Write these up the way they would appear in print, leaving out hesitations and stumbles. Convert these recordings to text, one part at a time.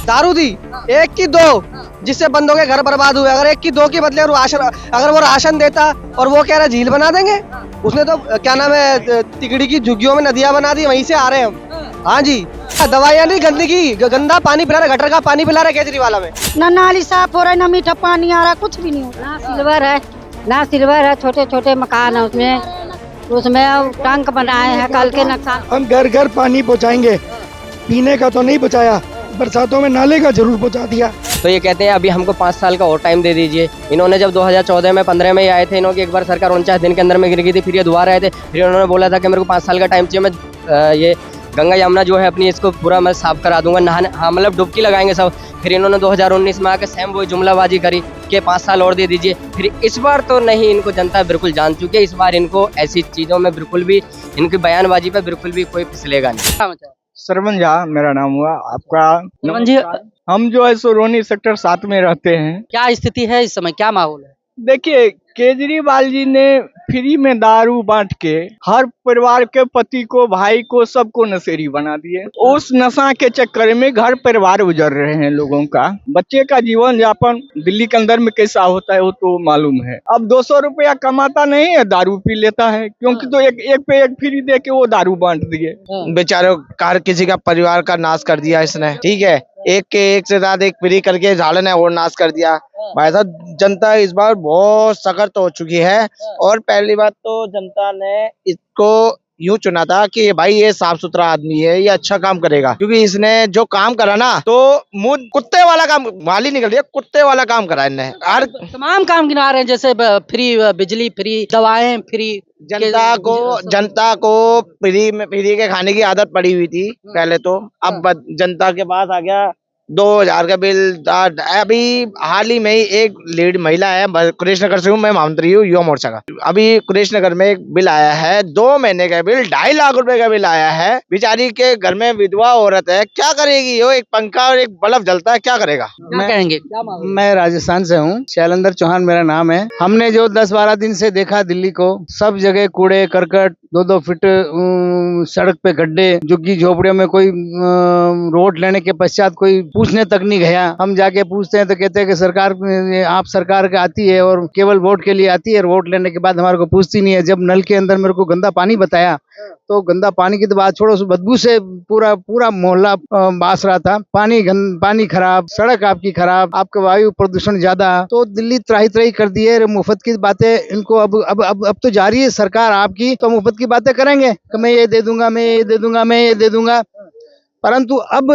दारू दी, एक की दो, जिससे बंदों के घर बर्बाद हुए। अगर एक की दो के बदले अगर वो राशन देता और वो कह रहा झील बना देंगे, उसने तो क्या नाम है तिगड़ी की झुग्गियों में नदियां बना दी, वहीं से आ रहे हैं हम। हाँ जी, दवाइयाँ नहीं, गंदगी, गंदा पानी पिला रहा, गटर का पानी पिला रहा है केजरीवाल में। ना नाली साफ हो रहा है, ना मीठा पानी आ रहा, कुछ भी नहीं हो रहा। ना सिल्वर है, छोटे छोटे मकान है उसमें टंक बनाए हैं, कल के नुकसान। हम घर घर पानी पहुंचाएंगे, पीने का तो नहीं पहुंचाया, बरसातों में नाले का जरूर पहुंचा दिया। तो ये कहते हैं अभी हमको 5 साल का और टाइम दे दीजिए। इन्होंने जब 2014 में 15 में ही आए थे, इन्होंने एक बार सरकार 49 दिन के अंदर में गिर गई थी, फिर ये दोबारा आए थे, फिर उन्होंने बोला था कि मेरे को 5 साल का टाइम चाहिए, मैं ये गंगा यमुना जो है अपनी इसको पूरा मैं साफ करा दूंगा, नहाने, हाँ मतलब डुबकी लगाएंगे सब। फिर इन्होंने 2019 में आकर सेम वही जुमलाबाजी करी कि 5 साल और दे दीजिए। फिर इस बार तो नहीं, इनको जनता बिल्कुल जान चुकी है, इस बार इनको ऐसी चीज़ों में बिल्कुल भी, इनकी बयानबाजी पे बिल्कुल भी कोई फिसलेगा नहीं। सरवन झा मेरा नाम हुआ। आपका सरवन जी, हम जो है सोरोनी सेक्टर 7 में रहते हैं। क्या स्थिति है इस समय, क्या माहौल है? देखिए, केजरीवाल जी ने फ्री में दारू बांट के हर परिवार के पति को, भाई को, सबको नशेड़ी बना दिए। उस नशा के चक्कर में घर परिवार गुजर रहे हैं लोगों का। बच्चे का जीवन यापन दिल्ली के अंदर में कैसा होता है वो तो मालूम है। अब 200 रुपया कमाता नहीं है, दारू पी लेता है, क्योंकि तो एक पे एक फ्री दे के वो दारू बांट दिए। बेचारों का हर किसी का परिवार का नाश कर दिया इसने। ठीक है, एक के एक से ज्यादा एक फ्री करके झाड़न है और नाश कर दिया। भाई साहब, जनता इस बार बहुत सख्त हो चुकी है। और पहली बात तो जनता ने इसको यूं चुना था कि भाई ये साफ सुथरा आदमी है, ये अच्छा काम करेगा, क्योंकि इसने जो काम करा ना, तो मुंह कुत्ते वाला काम, माली निकल दिया, कुत्ते वाला काम करा इनने। हर तमाम काम गिना रहे हैं, जैसे फ्री बिजली, फ्री दवाएं, फ्री। जनता को फ्री के खाने की आदत पड़ी हुई थी पहले तो। अब जनता के पास आ गया 2000 का बिल। अभी हाल ही में ही एक लीड महिला है, कुरेश नगर से हूँ मैं, महामंत्री हूँ युवा मोर्चा का। अभी कुरेश नगर में एक बिल आया है, 2 महीने का बिल, 2.5 लाख रुपए का बिल आया है। बेचारी के घर में विधवा औरत है, क्या करेगी? वो एक पंखा और एक बल्ब जलता है, क्या करेगा? क्या कहेंगे? मैं राजस्थान से हूँ, शैलेंद्र चौहान मेरा नाम है। हमने जो 10-12 दिन से देखा दिल्ली को, सब जगह कूड़े करकट, 2-2 फीट सड़क पे गड्ढे, झुग्गी झोपड़ियों में कोई रोड लेने के पश्चात कोई पूछने तक नहीं गया। हम जाके पूछते हैं तो कहते हैं कि सरकार, आप सरकार का आती है और केवल वोट के लिए आती है, और वोट लेने के बाद हमारे को पूछती नहीं है। जब नल के अंदर मेरे को गंदा पानी बताया, तो गंदा पानी की तो बात छोड़ो, उस बदबू से पूरा मोहल्ला बास रहा था। पानी खराब, सड़क आपकी खराब, आपका वायु प्रदूषण ज्यादा। तो दिल्ली त्राही कर दी है। मुफ्त की बातें इनको अब तो जारी है सरकार आपकी, तो मुफ्त की बातें करेंगे कि मैं ये दे दूंगा, मैं ये दे दूंगा, मैं ये दे दूंगा। परंतु अब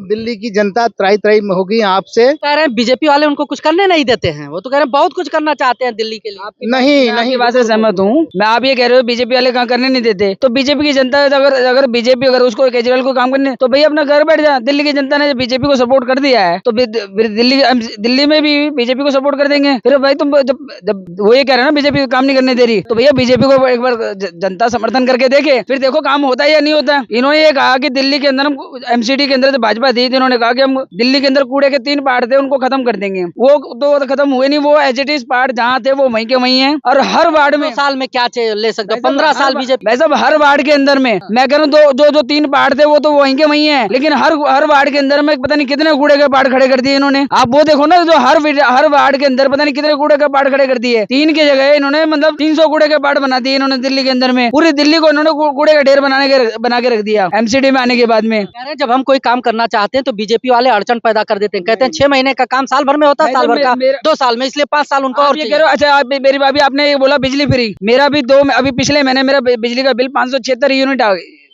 दिल्ली की जनता त्राही में होगी आपसे। कह रहे हैं बीजेपी वाले उनको कुछ करने नहीं देते हैं, वो तो कह रहे हैं बहुत कुछ करना चाहते हैं दिल्ली के लिए। नहीं, बात से सहमत हूँ मैं। आप ये कह रहे हो बीजेपी वाले काम करने नहीं देते, तो बीजेपी की जनता अगर बीजेपी अगर उसको केजरीवाल को काम करने, तो भैया अपना घर बैठ जा। दिल्ली की जनता ने बीजेपी को सपोर्ट कर दिया है, तो दिल्ली में भी बीजेपी को सपोर्ट कर देंगे। फिर भाई तुम जब वो ये कह रहे हैं ना बीजेपी काम नहीं करने दे रही, तो भैया बीजेपी को एक बार जनता समर्थन करके देखे, फिर देखो काम होता है या नहीं होता। इन्होंने ये कहा कि दिल्ली के अंदर, एमसीडी के अंदर जो भाजपा थी, इन्होंने कहा कि हम दिल्ली के अंदर कूड़े के 3 पहाड़ थे, उनको खत्म कर देंगे। वो तो खत्म हुए नहीं, वो एज इट इज पहाड़ जहाँ थे वो वहीं के वहीं हैं। और हर वार्ड में साल में क्या ले सकते हो? 15 साल बीजेपी। भाई साहब, हर वार्ड के अंदर में मैं कह रहा हूँ जो 3 पहाड़ थे वो तो वहीं के वहीं है, लेकिन हर वार्ड के अंदर में पता नहीं कितने कूड़े के पहाड़ खड़े कर दिए इन्होंने। आप वो देखो ना, जो हर वार्ड के अंदर पता नहीं कितने कूड़े के पहाड़ खड़े कर दिए। 3 की जगह इन्होंने मतलब 300 कूड़े के पहाड़ बना दिए इन्होंने दिल्ली के अंदर में। पूरी दिल्ली को इन्होंने कूड़े का ढेर बना के रख दिया एमसीडी में आने के बाद में। जब हम कोई काम करना चाहते हैं तो बीजेपी वाले अड़चन पैदा कर देते हैं। कहते हैं 6 महीने का काम साल भर में होता है, साल भर का 2 साल में, इसलिए 5 साल उनको और ये कह रहे हो। अच्छा, मेरी भाभी आपने ये बोला बिजली फ्री, मेरा भी अभी पिछले महीने मेरा बिजली का बिल 576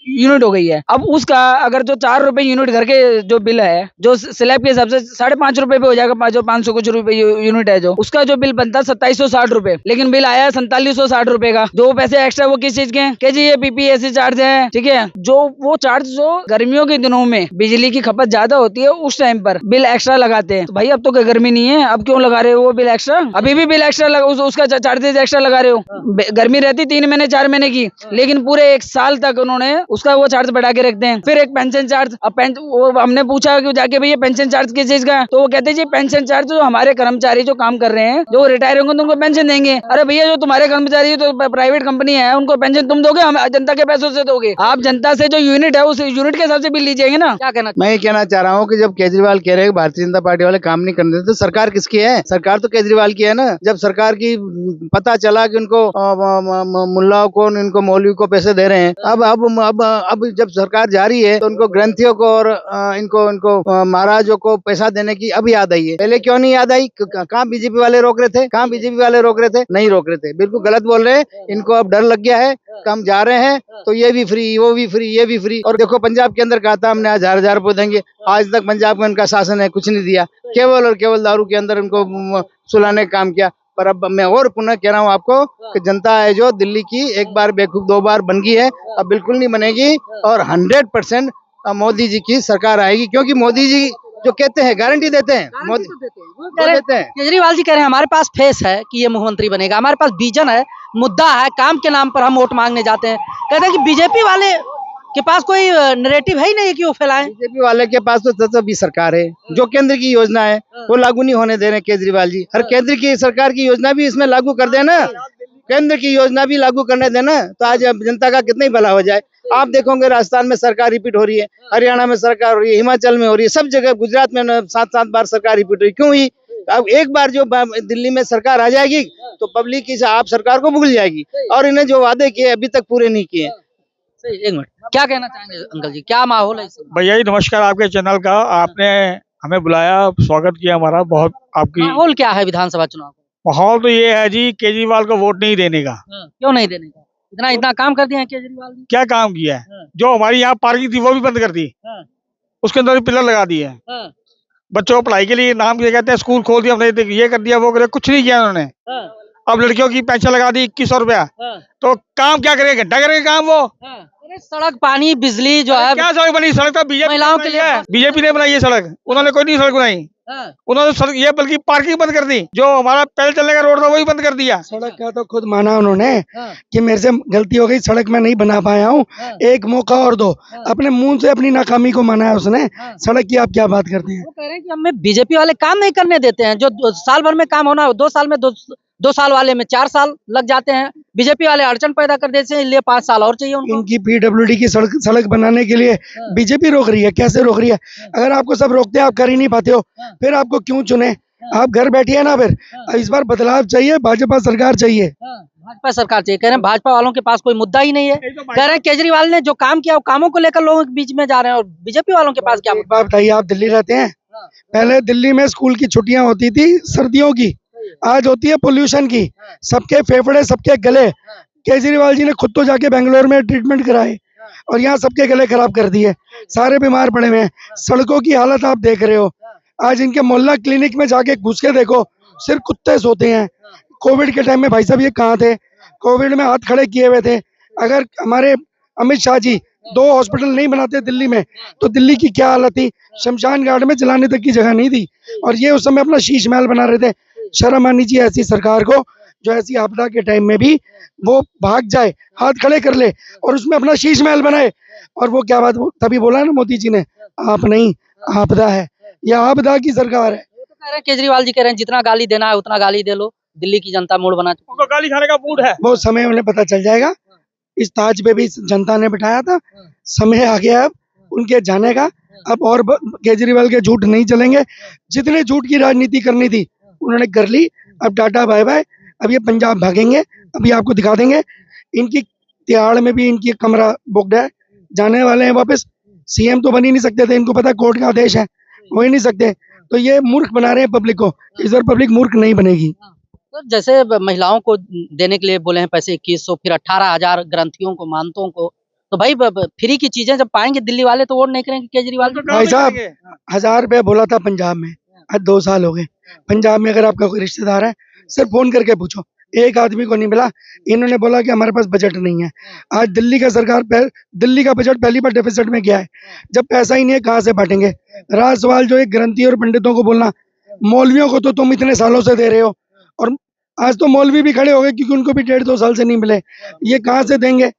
यूनिट हो गई है। अब उसका अगर जो 4 रुपए यूनिट घर के जो बिल है, जो स्लैब के हिसाब से 5.5 रुपए पे हो जाएगा, जो 500 कुछ रुपए यूनिट है, जो उसका जो बिल बनता है 2760 रुपए, लेकिन बिल आया है 4760 रुपए का। जो पैसे एक्स्ट्रा वो किस चीज के हैं कि जी ये पीपीएससी चार्ज है, ठीक है, जो वो चार्ज जो गर्मियों के दिनों में बिजली की खपत ज्यादा होती है उस टाइम पर बिल एक्स्ट्रा लगाते हैं। तो भाई अब तो कोई गर्मी नहीं है, अब क्यों लगा रहे हो वो बिल एक्स्ट्रा? अभी भी बिल एक्स्ट्रा उसका चार्जेस एक्स्ट्रा लगा रहे हो। गर्मी रहती 3 महीने 4 महीने की, लेकिन पूरे 1 साल तक उन्होंने उसका वो चार्ज बढ़ा के रखते हैं। फिर एक पेंशन चार्ज, अब वो हमने पूछा कि जाके भैया पेंशन चार्ज किस चीज का है, तो वो कहते हैं जी पेंशन चार्ज जो हमारे कर्मचारी जो काम कर रहे हैं, जो रिटायर होंगे तो उनको पेंशन देंगे। अरे भैया जो तुम्हारे कर्मचारी तो प्राइवेट कंपनी है, उनको पेंशन तुम दोगे, हम जनता के पैसों से दोगे। आप जनता से जो यूनिट है उस यूनिट के हिसाब से बिल लीजिएगा ना। क्या कहना? मैं ये कहना चाह रहा हूँ कि जब केजरीवाल कह रहे हैं भारतीय जनता पार्टी वाले काम नहीं करने देते, तो सरकार किसकी है? सरकार तो केजरीवाल की है ना। जब सरकार की पता चला कि उनको मुल्लाओं को, इनको मौलवी को पैसे दे रहे हैं, अब जब सरकार जा रही है तो उनको ग्रंथियों को और इनको महाराजों को पैसा देने की अब याद आई है। पहले क्यों नहीं याद आई? कहाँ बीजेपी वाले रोक रहे थे? कहाँ बीजेपी वाले रोक रहे थे? नहीं रोक रहे थे। बिल्कुल गलत बोल रहे हैं। इनको अब डर लग गया है, हम जा रहे हैं तो ये भी फ्री, वो भी फ्री, ये भी फ्री। और देखो पंजाब के अंदर कहा था हमने 1000 रुपए देंगे, आज तक पंजाब में उनका शासन है, कुछ नहीं दिया। केवल और केवल दारू के अंदर उनको सुलाने का काम किया। पर अब मैं और पुनः कह रहा हूँ आपको कि जनता है जो दिल्ली की, एक बार बेवकूफ 2 बार बन गई है, अब बिल्कुल नहीं बनेगी। और 100% मोदी जी की सरकार आएगी, क्योंकि मोदी जी जो कहते हैं गारंटी देते हैं, मोदी देते हैं। केजरीवाल जी कह रहे हैं हमारे पास फेस है कि ये मुख्यमंत्री बनेगा, हमारे पास विजन है, मुद्दा है, काम के नाम पर हम वोट मांगने जाते हैं। कहते हैं कि बीजेपी वाले के पास कोई नैरेटिव है ही नहीं कि वो फैलाएं। बीजेपी वाले के पास तो भी सरकार है, जो केंद्र की योजना है वो लागू नहीं होने दे रहे केजरीवाल जी। हर केंद्र की सरकार की योजना भी इसमें लागू कर देना, केंद्र की योजना भी लागू करने देना, तो आज जनता का कितना ही भला हो जाए। आप देखोगे राजस्थान में सरकार रिपीट हो रही है, हरियाणा में सरकार हो रही है, हिमाचल में हो रही है, सब जगह, गुजरात में 7-7 बार सरकार रिपीट हो रही है। क्यों हुई? अब एक बार जो दिल्ली में सरकार आ जाएगी तो पब्लिक इस आप सरकार को भूल जाएगी, और इन्हें जो वादे किए अभी तक पूरे नहीं किए। एक मिनट, क्या कहना चाहेंगे अंकल जी, क्या माहौल है? भैया जी नमस्कार, आपके चैनल का आपने हमें बुलाया, स्वागत किया हमारा, बहुत आपकी। माहौल क्या है विधानसभा चुनाव? माहौल तो ये है जी, केजरीवाल को वोट नहीं देने का। क्यों नहीं देने का? इतना काम कर दिया है केजरीवाल ने। क्या काम किया है? जो हमारी यहाँ पार्किंग थी वो भी बंद कर दी, उसके अंदर भी पिलर लगा दिए। बच्चों को पढ़ाई के लिए नाम ये कहते हैं स्कूल खोल दिया, हमने ये कर दिया, वो कर दिया, कुछ नहीं किया उन्होंने। अब लड़कियों की पेंशन लगा दी 2100 रुपया, तो काम क्या करेगा? घंटा करेगा काम वो। अरे सड़क, पानी, बिजली जो है, क्या सड़क बनी? सड़क तो बीजेपी महिलाओं के लिए बीजेपी ने बनाई है सड़क, उन्होंने कोई नहीं सड़क बनाई। उन्होंने सड़क ये बल्कि पार्किंग बंद कर दी, जो हमारा पहले चलने का रोड था वही बंद कर दिया। सड़क का तो खुद माना उन्होंने कि मेरे से गलती हो गई, सड़क में नहीं बना पाया हूँ, एक मौका और दो। अपने मुंह से अपनी नाकामी को माना है उसने। सड़क की आप क्या बात करते हैं? वो कह रहे हैं कि हमें बीजेपी वाले काम नहीं करने देते हैं, जो साल भर में काम होना है 2 साल में, 2 साल वाले में 4 साल लग जाते हैं। बीजेपी वाले अड़चन पैदा कर देते हैं, इसलिए 5 साल और चाहिए उनको। इनकी PWD की सड़क बनाने के लिए बीजेपी रोक रही है। कैसे रोक रही है? अगर आपको सब रोकते हैं, आप कर ही नहीं पाते हो, फिर आपको क्यों चुने? आप घर बैठिए ना। फिर इस बार बदलाव चाहिए, भाजपा सरकार चाहिए। भाजपा सरकार चाहिए। कह रहे हैं भाजपा वालों के पास कोई मुद्दा ही नहीं है। कह रहे हैं केजरीवाल ने जो काम किया वो कामों को लेकर लोगों के बीच में जा रहे हैं, और बीजेपी वालों के पास क्या एक बात बताइए, आप दिल्ली रहते हैं, पहले दिल्ली में स्कूल की छुट्टियां होती थी सर्दियों की, आज होती है पोल्यूशन की। सबके फेफड़े, सबके गले, केजरीवाल जी ने खुद तो जाके बेंगलोर में ट्रीटमेंट कराए और यहाँ सबके गले खराब कर दिए, सारे बीमार पड़े हुए हैं। सड़कों की हालत आप देख रहे हो। आज इनके मोहल्ला क्लिनिक में जाके घुस के देखो, सिर्फ कुत्ते सोते हैं। कोविड के टाइम में भाई साहब ये कहाँ थे? कोविड में हाथ खड़े किए हुए थे। अगर हमारे अमित शाह जी 2 हॉस्पिटल नहीं बनाते दिल्ली में, तो दिल्ली की क्या हालत थी? शमशान घाट में जलाने तक की जगह नहीं थी, और ये उस समय अपना शीश महल बना रहे थे। शर्म आनी चाहिए ऐसी सरकार को, जो ऐसी आपदा के टाइम में भी वो भाग जाए, हाथ खड़े कर ले और उसमें अपना शीश महल बनाए। और वो क्या बात, तभी बोला ना मोदी जी ने, आप नहीं, आपदा है, यह आपदा की सरकार है। तो कह रहे हैं केजरीवाल जी कह रहे हैं जितना गाली देना है उतना गाली दे लो, दिल्ली की जनता मूड बना चुकी है। उनको गाली खाने का मूड है। वो समय उन्हें पता चल जाएगा। इस ताज पे भी जनता ने बिठाया था, समय आ गया अब उनके जाने का। अब और केजरीवाल के झूठ नहीं चलेंगे। जितने झूठ की राजनीति करनी थी उन्होंने कर ली। अब टाटा बाय बाय। अब ये पंजाब भागेंगे, अभी आपको दिखा देंगे। इनकी तिहाड़ में भी इनकी कमरा बुकड है, जाने वाले हैं वापस। CM तो बन ही नहीं सकते थे, इनको पता कोर्ट का आदेश है, हो ही नहीं सकते। तो ये मूर्ख बना रहे हैं पब्लिक को। इस बार पब्लिक मूर्ख नहीं बनेगी। तो जैसे महिलाओं को देने के लिए बोले हैं पैसे 2100, फिर 18,000 ग्रंथियों को, मानतों को, तो भाई फ्री की चीजें जब पाएंगे दिल्ली वाले तो वोट नहीं करेंगे केजरीवाल। भाई साहब 1000 रुपया बोला था पंजाब में, आज 2 साल हो गए। पंजाब में अगर आपका कोई रिश्तेदार है, सिर्फ फोन करके पूछो, एक आदमी को नहीं मिला। इन्होंने बोला कि हमारे पास बजट नहीं है। आज दिल्ली का दिल्ली का बजट पहली बार डेफिसिट में गया है। जब पैसा ही नहीं है, कहाँ से बांटेंगे? रहा सवाल जो एक ग्रंथी और पंडितों को बोलना, मौलवियों को तो तुम इतने सालों से दे रहे हो, और आज तो मौलवी भी खड़े हो गए क्योंकि उनको भी 1.5-2 साल से नहीं मिले। ये कहाँ से देंगे?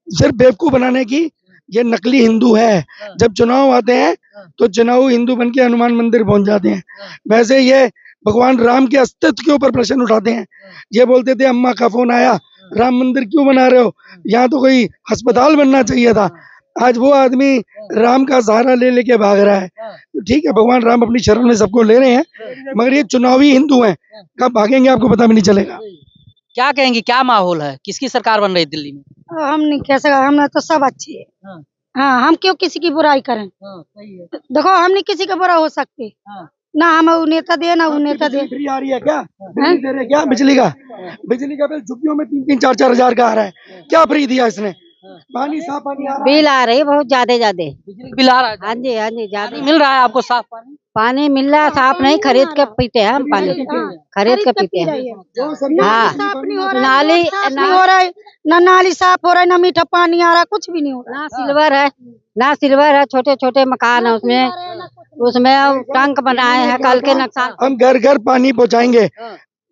सिर्फ बेवकूफ बनाने की। ये नकली हिंदू है। जब चुनाव आते हैं तो चुनाव हिंदू बन के हनुमान मंदिर पहुंच जाते हैं। वैसे ये भगवान राम के अस्तित्व के ऊपर प्रश्न उठाते हैं। ये बोलते थे अम्मा का फोन आया, राम मंदिर क्यों बना रहे हो, यहाँ तो कोई अस्पताल बनना चाहिए था। आज वो आदमी राम का सहारा ले लेके भाग रहा है। तो ठीक है, भगवान राम अपनी शरण में सबको ले रहे हैं, मगर ये चुनावी हिंदू हैं, कब भागेंगे आपको पता भी नहीं चलेगा। क्या कहेंगी, क्या माहौल है, किसकी सरकार बन रही है दिल्ली में? हम नहीं कह सकते, हम तो सब अच्छे हैं। हाँ, हम क्यों किसी की बुराई करें? देखो, हम नहीं किसी का बुरा हो सकते। ना हम वो नेता दे, ना वो नेता दे। फ्री आ रही है क्या? बिजली दे रहे क्या? बिजली का बिल झुग्गियों में 3-4 हजार का आ रहा है। क्या फ्री दिया इसने? पानी, साफ पानी आ रहा है। बिल आ रही है बहुत ज्यादा। बिल आ रहा है? हाँ जी, हाँ जी, ज्यादा पानी मिल रहा है आपको? साफ पानी पानी मिल रहा है, साफ नहीं, खरीद के पीते हैं हम पानी, खरीद के पीते हैं। हाँ, साफ नहीं हो रहा है, नाली साफ नहीं हो रहा है, ना नाली साफ हो रहा है, ना मीठा पानी आ रहा है, कुछ भी नहीं हो रहा। ना सिल्वर है, ना सिल्वर है, छोटे छोटे मकान है उसमें, उसमें टंक बनाए हैं, कल के नुकसान। हम घर घर पानी पहुंचाएंगे,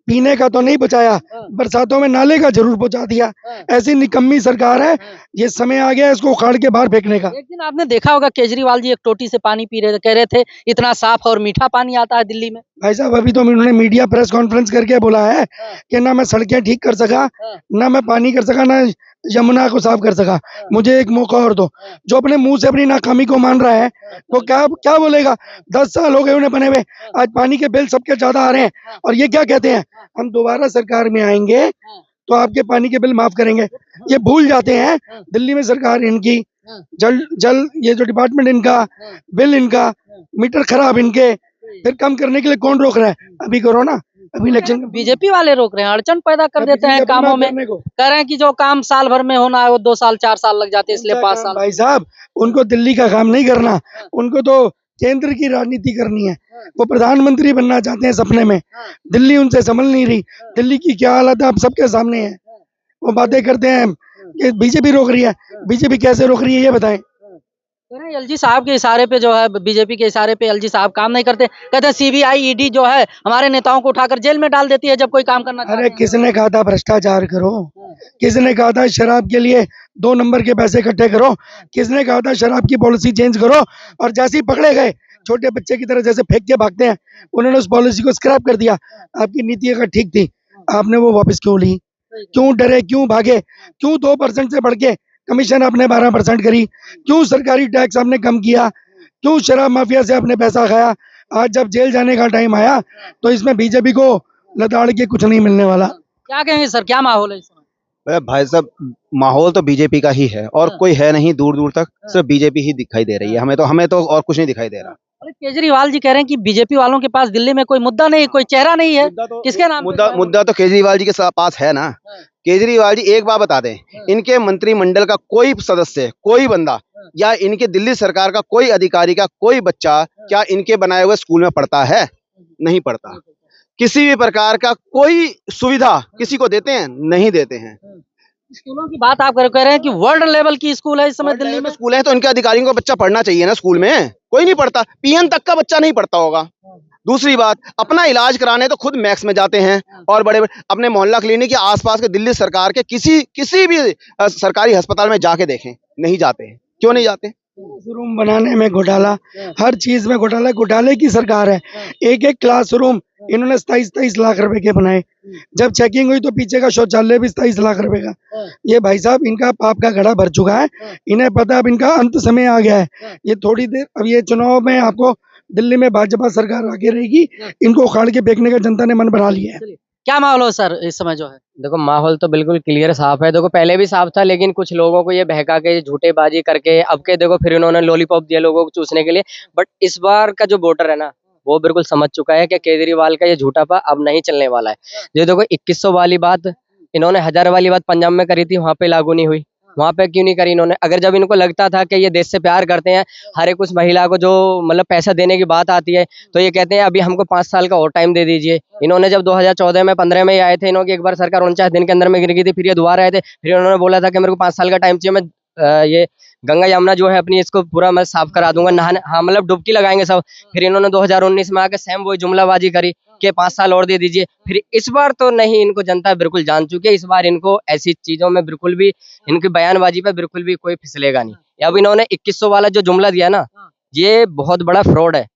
पीने का तो नहीं पहुंचाया, बरसातों में नाले का जरूर पहुंचा दिया। ऐसी निकम्मी सरकार है, ये समय आ गया इसको उखाड़ के बाहर फेंकने का। एक दिन आपने देखा होगा केजरीवाल जी एक टोटी से पानी पी रहे थे, कह रहे थे इतना साफ और मीठा पानी आता है दिल्ली में। भाई साहब, अभी तो उन्होंने मीडिया प्रेस कॉन्फ्रेंस करके बोला है कि ना मैं सड़कें ठीक कर सका, ना मैं पानी कर सका, ना यमुना को साफ कर सका, मुझे एक मौका और दो। जो अपने मुंह से अपनी नाकामी को मान रहा है वो क्या क्या बोलेगा? 10 साल हो गए उन्हें बने हुए, आज पानी के बिल सबके ज्यादा आ रहे हैं, और ये क्या कहते हैं हम दोबारा सरकार में आएंगे तो आपके पानी के बिल माफ करेंगे। ये भूल जाते हैं दिल्ली में सरकार इनकी, जल ये जो डिपार्टमेंट इनका, बिल इनका, मीटर खराब इनके, फिर कम करने के लिए कौन रोक रहा है? अभी करो ना, अभी इलेक्शन। बीजेपी वाले रोक रहे हैं, अड़चन पैदा कर देते हैं कामों में, कह रहे हैं कि जो काम साल भर में होना है वो 2 साल 4 साल लग जाते हैं, इसलिए 5 साल। भाई साहब, उनको दिल्ली का काम नहीं करना, उनको तो केंद्र की राजनीति करनी है। वो प्रधानमंत्री बनना चाहते हैं सपने में। दिल्ली उनसे संभल नहीं रही। दिल्ली की क्या हालत है आप सबके सामने है। वो बातें करते हैं कि बीजेपी रोक रही है, बीजेपी कैसे रोक रही है ये बताएं। एलजी साहब के इशारे पे जो है, बीजेपी के इशारे पे एलजी साहब काम नहीं करते, कहते हैं सीबीआई ईडी जो है हमारे नेताओं को उठाकर जेल में डाल देती है जब कोई काम करना। अरे किसने कहा था भ्रष्टाचार करो? किसने कहा था शराब के लिए 2 नंबर के पैसे इकट्ठे करो? किसने कहा था शराब की पॉलिसी चेंज करो? और जैसे ही पकड़े गए छोटे बच्चे की तरह जैसे फेंक के भागते हैं, उन्होंने उस पॉलिसी को स्क्रैप कर दिया। आपकी नीति अगर ठीक थी, आपने वो वापस क्यों ली? क्यों डरे, क्यों भागे? क्यों 2% से बढ़ के कमीशन आपने 12% करी? क्यों सरकारी टैक्स आपने कम किया? क्यों शराब माफिया से आपने पैसा खाया? आज जब जेल जाने का टाइम आया तो इसमें बीजेपी को लताड़ के कुछ नहीं मिलने वाला। क्या कहेंगे सर, क्या माहौल है इस समय? भाई साहब, माहौल तो बीजेपी का ही है और कोई है नहीं, दूर दूर तक सिर्फ बीजेपी ही दिखाई दे रही है। हमें तो और कुछ नहीं दिखाई दे रहा। अरे केजरीवाल जी कह रहे हैं कि बीजेपी वालों के पास दिल्ली में कोई मुद्दा नहीं, कोई चेहरा नहीं है। किसके नाम? मुद्दा तो केजरीवाल जी के पास है ना। केजरीवाल जी एक बात बता दें, इनके मंत्रिमंडल का कोई सदस्य, कोई बंदा या इनके दिल्ली सरकार का कोई अधिकारी का कोई बच्चा क्या इनके बनाए हुए स्कूल में पढ़ता है? नहीं पढ़ता। किसी भी प्रकार का कोई सुविधा किसी को देते हैं? नहीं देते हैं। स्कूलों की बात आप कह रहे हैं कि वर्ल्ड लेवल की स्कूल है इस समय दिल्ली में। स्कूल है तो इनके अधिकारियों का बच्चा पढ़ना चाहिए ना स्कूल में। कोई नहीं पढ़ता, पीएन तक का बच्चा नहीं पढ़ता होगा। दूसरी बात, अपना इलाज कराने तो खुद मैक्स में जाते हैं और बड़े अपने मोहल्ला क्लिनिक के आसपास के दिल्ली सरकार के किसी भी सरकारी अस्पताल में जाके देखें, नहीं जाते हैं। क्यों नहीं जाते? क्लासरूम बनाने में घोटाला, हर चीज में घोटाला। घोटाले की सरकार है। एक क्लासरूम इन्होंने 27 लाख रुपए के बनाए। जब चेकिंग हुई तो पीछे का शौचालय भी 27 लाख रुपए का। ये भाई साहब, इनका पाप का घड़ा भर चुका है। इन्हें पता अब इनका अंत समय आ गया है। ये थोड़ी देर, अब ये चुनाव में आपको दिल्ली में भाजपा सरकार आगे रहेगी, इनको उखाड़ के फेंकने का जनता ने मन बना लिया है। क्या माहौल हो सर इस समय जो है? देखो, माहौल तो बिल्कुल क्लियर साफ है। देखो, पहले भी साफ था, लेकिन कुछ लोगों को ये बहका के झूठेबाजी करके अब के देखो फिर इन्होंने लॉलीपॉप दिया लोगों को चूसने के लिए। बट इस बार का जो वोटर है ना, वो बिल्कुल समझ चुका है कि केजरीवाल का ये झूठापा अब नहीं चलने वाला है। ये देखो, 2100 वाली बात इन्होंने 1000 वाली बात पंजाब में करी थी, वहां पे लागू नहीं हुई। वहां पे क्यों नहीं करी इन्होंने? अगर जब इनको लगता था कि ये देश से प्यार करते हैं, हर एक उस महिला को जो मतलब पैसा देने की बात आती है, तो ये कहते हैं अभी हमको 5 साल का और टाइम दे दीजिए। इन्होंने जब 2014 में 15 में आए थे, इन्होंने एक बार सरकार 49 दिन के अंदर में गिर गई थी, फिर ये दोबारा आए थे, फिर इन्होंने बोला था कि मेरे को 5 साल का टाइम चाहिए, मैं ये गंगा यमुना जो है अपनी इसको पूरा मैं साफ करा दूंगा, नहाने, हाँ मतलब डुबकी लगाएंगे सब। फिर इन्होंने 2019 में आके सेम वही जुमलाबाजी करी कि 5 साल और दे दीजिए। फिर इस बार तो नहीं, इनको जनता बिल्कुल जान चुकी है, इस बार इनको ऐसी चीजों में बिल्कुल भी, इनकी बयानबाजी पे बिल्कुल भी कोई फिसलेगा नहीं। अब इन्होंने 2100 वाला जो जुमला दिया ना, ये बहुत बड़ा फ्रॉड है।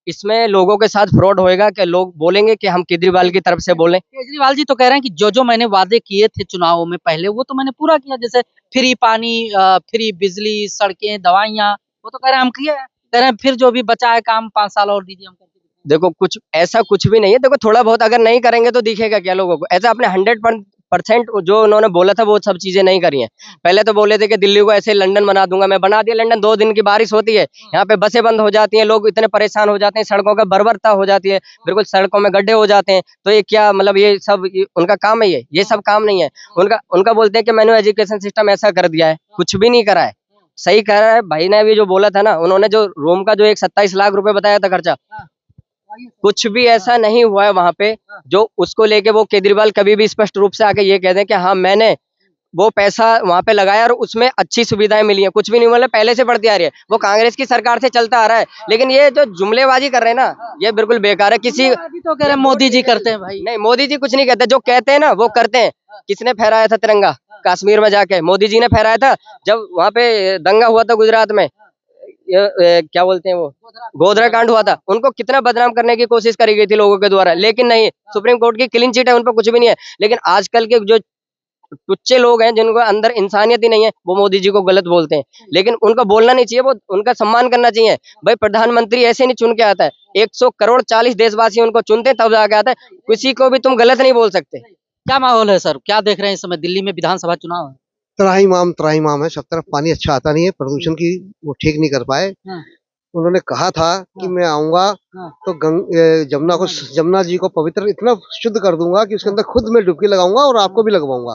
इसमें लोगों के साथ फ्रॉड होएगा कि लोग बोलेंगे कि हम केजरीवाल की तरफ से बोलें। केजरीवाल जी तो कह रहे हैं कि जो मैंने वादे किए थे चुनावों में पहले, वो तो मैंने पूरा किया, जैसे फ्री पानी, फ्री बिजली, सड़कें, दवाइयाँ, वो तो कह रहे हैं हम किए हैं। कह रहे हैं फिर जो भी बचा है काम 5 साल और दीजिए हम करके दिखाएंगे। देखो कुछ ऐसा कुछ भी नहीं है। देखो थोड़ा बहुत अगर नहीं करेंगे तो दिखेगा क्या लोगों को? ऐसा अपने 100% जो उन्होंने बोला था वो सब चीजें नहीं करी हैं। पहले तो बोले थे कि दिल्ली को ऐसे लंदन बना दूंगा, मैं बना दिया लंदन। 2 दिन की बारिश होती है, यहाँ पे बसें बंद हो जाती हैं, लोग इतने परेशान हो जाते हैं, सड़कों का बर्बरता हो जाती है, बिल्कुल सड़कों में गड्ढे हो जाते हैं। तो ये क्या मतलब, ये सब उनका काम है? ये सब काम नहीं है उनका। बोलते हैं कि मैंने एजुकेशन सिस्टम ऐसा कर दिया है, कुछ भी नहीं करा है। सही कह रहा है भाई ने अभी जो बोला था ना, उन्होंने जो रूम का जो 27 लाख रुपए बताया था खर्चा, कुछ भी ऐसा नहीं हुआ है वहां पे जो उसको लेके वो केजरीवाल कभी भी स्पष्ट रूप से आके ये कहते हैं कि हाँ मैंने वो पैसा वहां पे लगाया और उसमें अच्छी सुविधाएं मिली हैं। कुछ भी नहीं, मतलब पहले से बढ़ती आ रही है, वो कांग्रेस की सरकार से चलता आ रहा है। लेकिन ये जो जुमलेबाजी कर रहे हैं ना, ये बिल्कुल बेकार है। किसी तो कह रहे हैं मोदी जी करते हैं भाई। नहीं, मोदी जी कुछ नहीं कहते, जो कहते हैं ना वो करते हैं। किसने फहराया था तिरंगा कश्मीर में जाके? मोदी जी ने फहराया था। जब वहां पे दंगा हुआ था गुजरात में, क्या बोलते हैं वो, गोधरा कांड हुआ था, उनको कितना बदनाम करने की कोशिश करी गई थी लोगों के द्वारा। लेकिन नहीं, सुप्रीम कोर्ट की क्लीन चिट है, उन पर कुछ भी नहीं है। लेकिन आजकल के जो टुच्चे लोग हैं जिनको अंदर इंसानियत ही नहीं है, वो मोदी जी को गलत बोलते हैं। लेकिन उनको बोलना नहीं चाहिए, वो उनका सम्मान करना चाहिए। भाई प्रधानमंत्री ऐसे नहीं चुन के आता है, 100 करोड़ 40 देशवासी उनको चुनते तब जाके आता है। किसी को भी तुम गलत नहीं बोल सकते। क्या माहौल है सर, क्या देख रहे हैं इस समय दिल्ली में विधानसभा चुनाव है? त्राहिमाम है, सब तरफ पानी अच्छा आता नहीं है, प्रदूषण की वो ठीक नहीं कर पाए। उन्होंने कहा था कि मैं आऊंगा तो जमुना जी को पवित्र इतना शुद्ध कर दूंगा कि उसके अंदर खुद मैं डुबकी लगाऊंगा और आपको भी लगवाऊंगा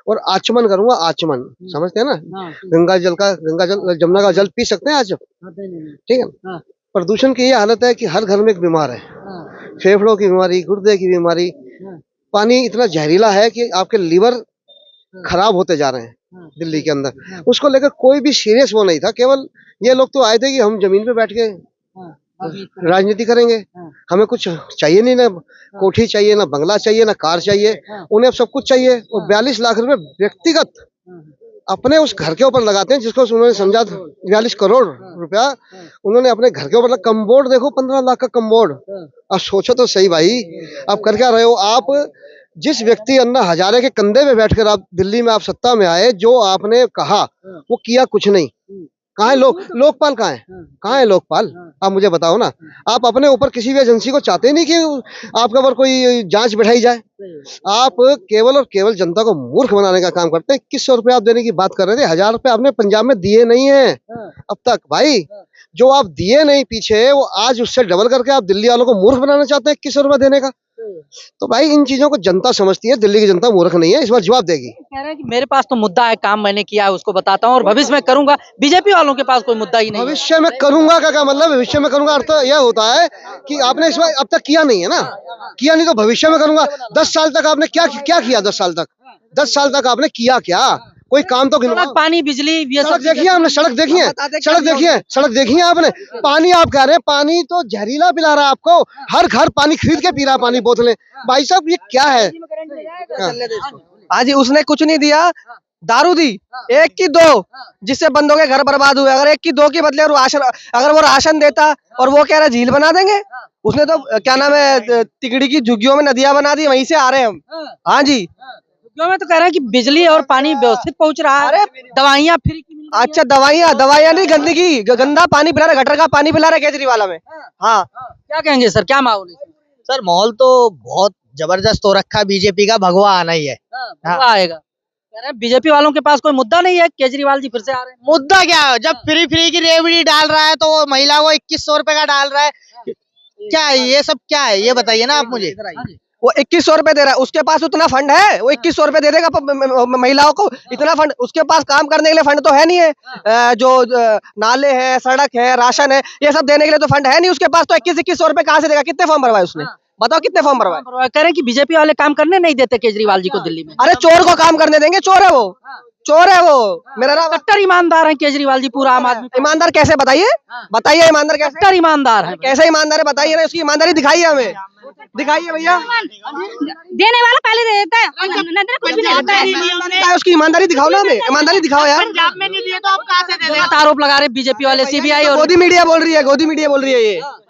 और आचमन करूंगा। आचमन समझते हैं ना, गंगा जल जमुना का जल पी सकते हैं आज, ठीक है। प्रदूषण की ये हालत है कि हर घर में एक बीमार है, फेफड़ों की बीमारी, गुर्दे की बीमारी। पानी इतना जहरीला है कि आपके लीवर खराब होते जा रहे हैं दिल्ली के अंदर। उसको लेकर कोई भी सीरियस वो नहीं था। केवल ये लोग तो आए थे कि हम जमीन पे बैठ के राजनीति करेंगे, हमें कुछ चाहिए नहीं, ना कोठी चाहिए, ना बंगला चाहिए, ना कार चाहिए, उन्हें अब सब कुछ चाहिए। और 42 लाख रुपए व्यक्तिगत अपने उस घर के ऊपर लगाते हैं, जिसको उन्होंने समझा 42 करोड़ रुपया उन्होंने अपने घर के ऊपर। कमबोर्ड देखो, 15 लाख का कमबोर्ड। अब सोचो तो सही भाई, आप कर क्या रहे हो? आप जिस व्यक्ति अन्ना हजारे के कंधे पे बैठकर आप दिल्ली में आप सत्ता में आए, जो आपने कहा वो किया कुछ नहीं। कहाँ है लोकपाल? कहाँ है लोकपाल? आप मुझे बताओ ना। आप अपने ऊपर किसी भी एजेंसी को चाहते नहीं कि आपके ऊपर कोई जांच बैठाई जाए। आप केवल और केवल जनता को मूर्ख बनाने का काम करते हैं। 2100 रुपए आप देने की बात कर रहे थे, 1000 रुपए आपने पंजाब में दिए नहीं है अब तक। भाई जो आप दिए नहीं पीछे, वो आज उससे डबल करके आप दिल्ली वालों को मूर्ख बनाना चाहते हैं 2100 रुपए देने का। तो भाई इन चीजों को जनता समझती है, दिल्ली की जनता मूर्ख नहीं है, इस बार जवाब देगी। कह रहे हैं कि मेरे पास तो मुद्दा है, काम मैंने किया है, उसको बताता हूँ और भविष्य में करूंगा। बीजेपी वालों के पास कोई मुद्दा ही नहीं। भविष्य में करूंगा का क्या मतलब? भविष्य में करूंगा अर्थ यह होता है कि आपने इस बार अब तक किया नहीं है ना, किया नहीं तो भविष्य में करूंगा। 10 साल तक आपने क्या किया? 10 साल तक आपने किया क्या? कोई काम तो गिनवाओ। पानी, बिजली, सड़क देखी है हमने, सड़क देखी है आपने? पानी आप कह रहे हैं, पानी तो जहरीला पिला रहा है आपको। हर घर पानी खरीद के पी रहा है, पानी बोतलें। भाई साहब ये क्या है? आज उसने कुछ नहीं दिया, दारू दी 1 की 2, जिससे बंदों के घर बर्बाद हुए। अगर 1 की 2 की बदले अगर वो राशन देता और वो कह रहा झील बना देंगे, उसने तो क्या नाम है, तिगड़ी की झुग्गियों में नदियां बना दी, वहीं से आ रहे हैं हम। हाँ जी, में तो कह रहे हैं कि बिजली और पानी व्यवस्थित पहुंच रहा है, दवाइयाँ फ्री की मिल रही हैं। अच्छा दवाइयाँ नहीं, गंदगी, गंदा पानी पिला रहे, गटर का पानी पिला रहे केजरीवाल में। हाँ, क्या कहेंगे सर, क्या माहौल है? सर माहौल तो बहुत जबरदस्त हो रखा है, बीजेपी का भगवा आना ही है। भगवा आएगा। कह रहे हैं बीजेपी वालों के पास कोई मुद्दा नहीं है, केजरीवाल जी फिर से आ रहे हैं। मुद्दा क्या है? जब फ्री की रेवड़ी डाल रहा है तो वो महिला को 2100 रुपए का डाल रहा है। क्या है ये सब? क्या है ये बताइए ना आप मुझे। वो 2100 रुपए दे रहा है, उसके पास उतना फंड है? वो 2100 रुपए दे देगा महिलाओं को? इतना फंड उसके पास काम करने के लिए फंड तो है नहीं है। जो नाले हैं, सड़क है, राशन है, ये सब देने के लिए तो फंड है नहीं उसके पास। तो 2100 रुपए कहाँ से देगा? कितने फॉर्म भरवाए उसने? बताओ कितने फॉर्म भरवाए? कह रहे हैं कि बीजेपी वाले काम करने नहीं देते केजरीवाल जी को दिल्ली में। अरे चोर को काम करने देंगे? चोर है वो, चोर है वो, मेरा नाम कट्टर ईमानदार है केजरीवाल जी, पूरा आम आदमी ईमानदार कैसे बताइए, बताइए ईमानदार कैसे, कट्टर ईमानदार है। कैसे ईमानदार है बताइए ना, उसकी ईमानदारी दिखाइए हमें, दिखाइए भैया। देने वाला पहले दे देता है, कुछ भी नहीं देता है। उसकी ईमानदारी दिखाओ ना हमें, ईमानदारी दिखाओ यार। पंजाब में नहीं दिए तो आप कहाँ से दे आरोप लगा रहे बीजेपी वाले, सीबीआई और गोदी मीडिया बोल रही है, गोदी मीडिया बोल रही है ये।